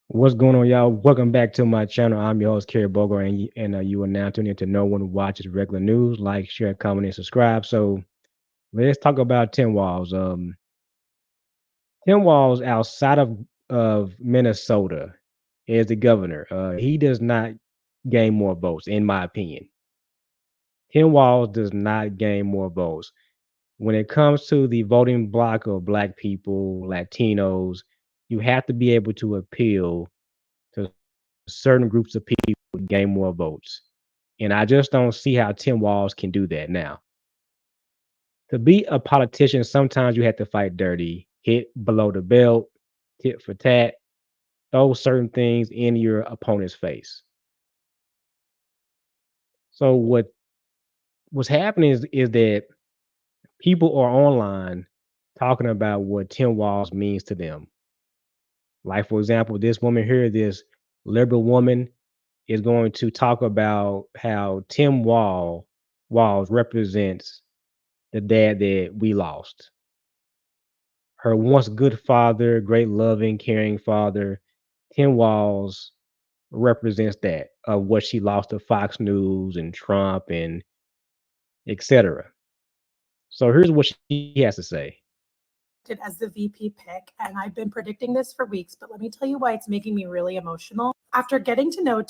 What's going on, y'all? Welcome back to my channel. I'm your host, Kerry Boger, and you are now tuned in to No One Who Watches Regular News. Like, share, comment, and subscribe. So let's talk about Tim Walz. Tim Walz, outside of Minnesota, is the governor. He does not gain more votes, in my opinion. Tim Walz does not gain more votes. When it comes to the voting bloc of Black people, Latinos, you have to be able to appeal to certain groups of people to gain more votes. And I just don't see how Tim Walz can do that now. To be a politician, sometimes you have to fight dirty, hit below the belt, tit for tat, throw certain things in your opponent's face. So what's happening is that people are online talking about what Tim Walz means to them. Like for example, this woman here, this liberal woman is going to talk about how Walz represents the dad that we lost. Her once good father, great loving, caring father. Tim Walz represents that of what she lost to Fox News and Trump and etc. So here's what she has to say. As the VP pick, and I've been predicting this for weeks, but let me tell you why it's making me really emotional. After getting to know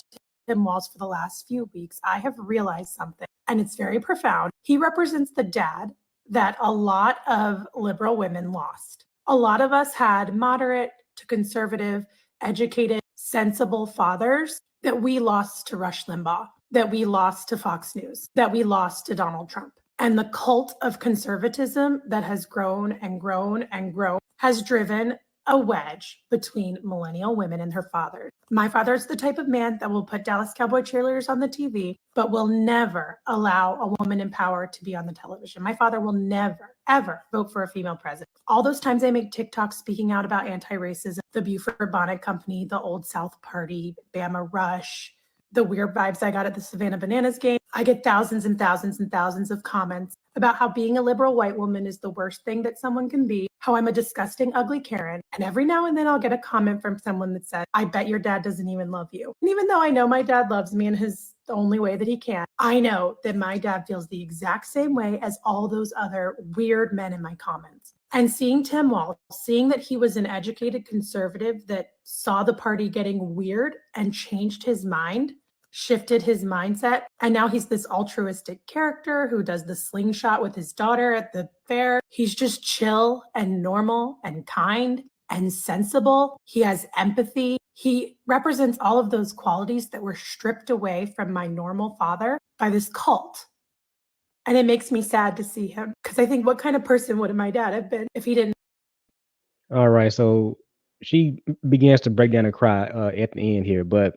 Tim Walz for the last few weeks, I have realized something, and it's very profound. He represents the dad that a lot of liberal women lost. A lot of us had moderate to conservative, educated, sensible fathers that we lost to Rush Limbaugh, that we lost to Fox News, that we lost to Donald Trump. And the cult of conservatism that has grown and grown and grown has driven a wedge between millennial women and her fathers. My father is the type of man that will put Dallas Cowboy cheerleaders on the TV, but will never allow a woman in power to be on the television. My father will never, ever vote for a female president. All those times I make TikToks speaking out about anti-racism, the Buford Bonnet Company, the Old South Party, Bama Rush, the weird vibes I got at the Savannah Bananas game. I get thousands and thousands and thousands of comments about how being a liberal white woman is the worst thing that someone can be, how I'm a disgusting, ugly Karen. And every now and then I'll get a comment from someone that says, I bet your dad doesn't even love you. And even though I know my dad loves me in his the only way that he can, I know that my dad feels the exact same way as all those other weird men in my comments. And seeing Tim Walz, seeing that he was an educated conservative that saw the party getting weird and changed his mind, shifted his mindset, and now he's this altruistic character who does the slingshot with his daughter at the fair. He's just chill and normal and kind and sensible. He has empathy. He represents all of those qualities that were stripped away from my normal father by this cult. And it makes me sad to see him because I think, what kind of person would my dad have been if he didn't? All right, so she begins to break down and cry at the end here, but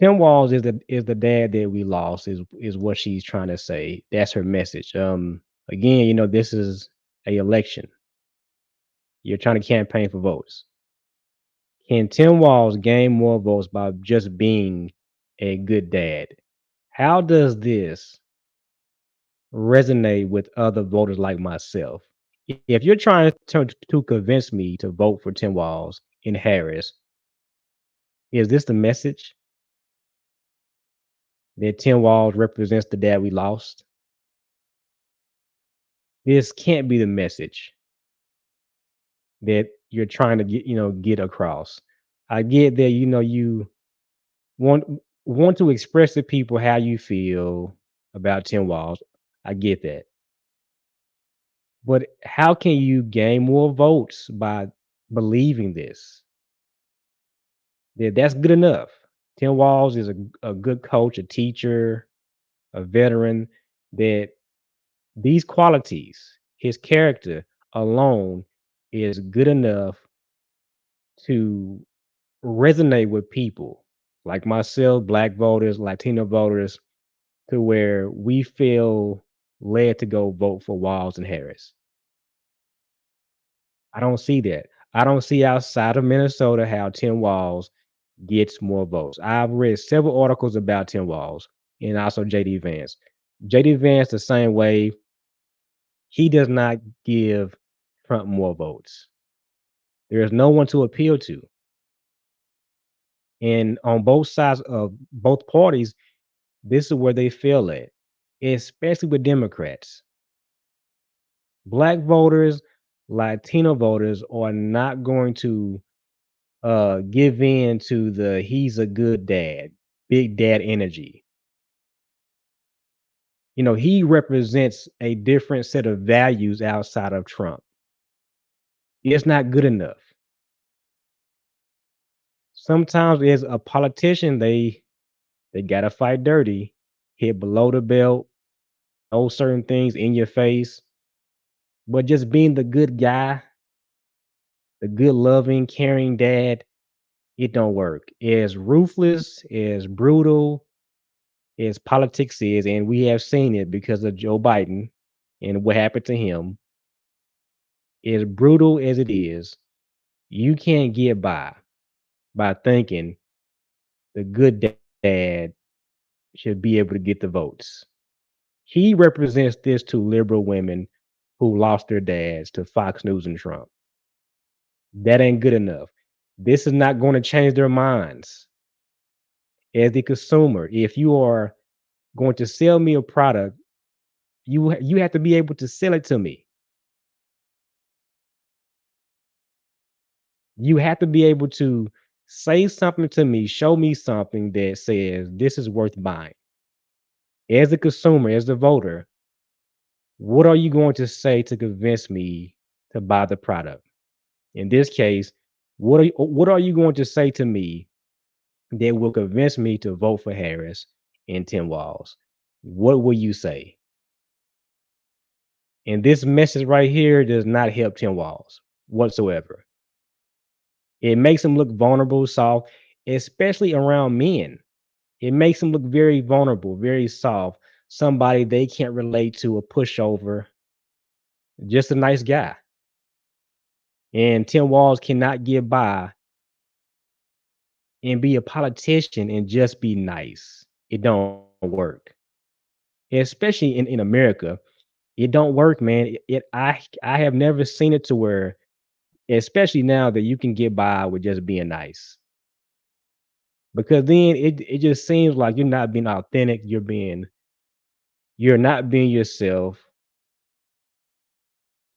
Tim Walz is the dad that we lost is what she's trying to say. That's her message. Again, this is a election. You're trying to campaign for votes. Can Tim Walz gain more votes by just being a good dad? How does this resonate with other voters like myself? If you're trying to convince me to vote for Tim Walz in Harris, is this the message that Tim Walz represents the dad we lost? This can't be the message that you're trying to get across. I get that you want want to express to people how you feel about Tim Walz. I get that. But how can you gain more votes by believing this? That's good enough. Tim Walz is a good coach, a teacher, a veteran. That these qualities, his character alone, is good enough to resonate with people like myself, Black voters, Latino voters, to where we feel led to go vote for Walz and Harris. I don't see that. I don't see outside of Minnesota how Tim Walz gets more votes. I've read several articles about Tim Walz and also JD Vance. JD Vance, the same way, he does not give Trump more votes. There is no one to appeal to. And on both sides of both parties, this is where they fail at, especially with Democrats. Black voters, Latino voters are not going to give in to the he's a good dad, big dad energy. He represents a different set of values outside of Trump. It's not good enough. Sometimes as a politician, they gotta fight dirty, hit below the belt, know certain things in your face, but just being the good guy, the good, loving, caring dad, it don't work. As ruthless, as brutal as politics is, and we have seen it because of Joe Biden and what happened to him, as brutal as it is, you can't get by thinking the good dad should be able to get the votes. He represents this to liberal women who lost their dads to Fox News and Trump. That ain't good enough. This is not going to change their minds. As the consumer, if you are going to sell me a product, you have to be able to sell it to me. You have to be able to say something to me, show me something that says this is worth buying. As a consumer, as a voter, what are you going to say to convince me to buy the product? In this case, what are you going to say to me that will convince me to vote for Harris and Tim Walz? What will you say? And this message right here does not help Tim Walz whatsoever. It makes him look vulnerable, soft, especially around men. It makes him look very vulnerable, very soft, somebody they can't relate to, a pushover, just a nice guy. And Tim Walz cannot get by and be a politician and just be nice. It don't work. Especially in America, it don't work, man. I have never seen it to where, especially now, that you can get by with just being nice. Because then it just seems like you're not being authentic. You're not being yourself.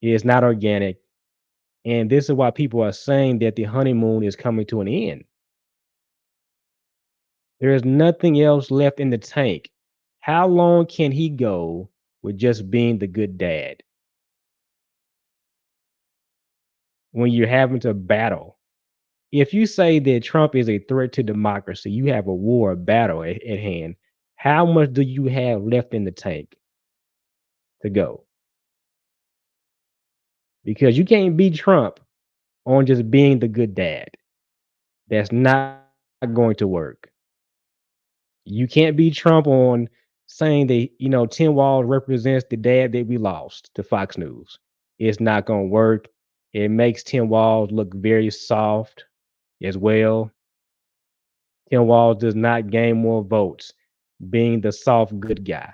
It's not organic. And this is why people are saying that the honeymoon is coming to an end. There is nothing else left in the tank. How long can he go with just being the good dad when you're having to battle? If you say that Trump is a threat to democracy, you have a war, a battle at hand. How much do you have left in the tank to go? Because you can't beat Trump on just being the good dad. That's not going to work. You can't beat Trump on saying that, Tim Walz represents the dad that we lost to Fox News. It's not going to work. It makes Tim Walz look very soft as well. Tim Walz does not gain more votes being the soft good guy.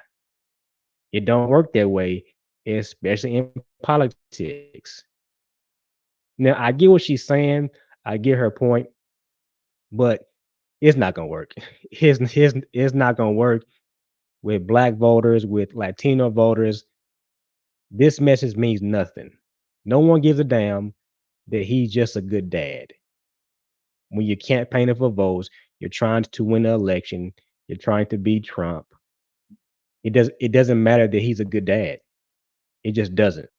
It don't work that way, especially in politics. Now, I get what she's saying. I get her point, but it's not gonna work. It's not gonna work with black voters, with Latino voters. This message means nothing. No one gives a damn that he's just a good dad. When you're campaigning for votes, you're trying to win the election, you're trying to beat Trump. It doesn't matter that he's a good dad. It just doesn't.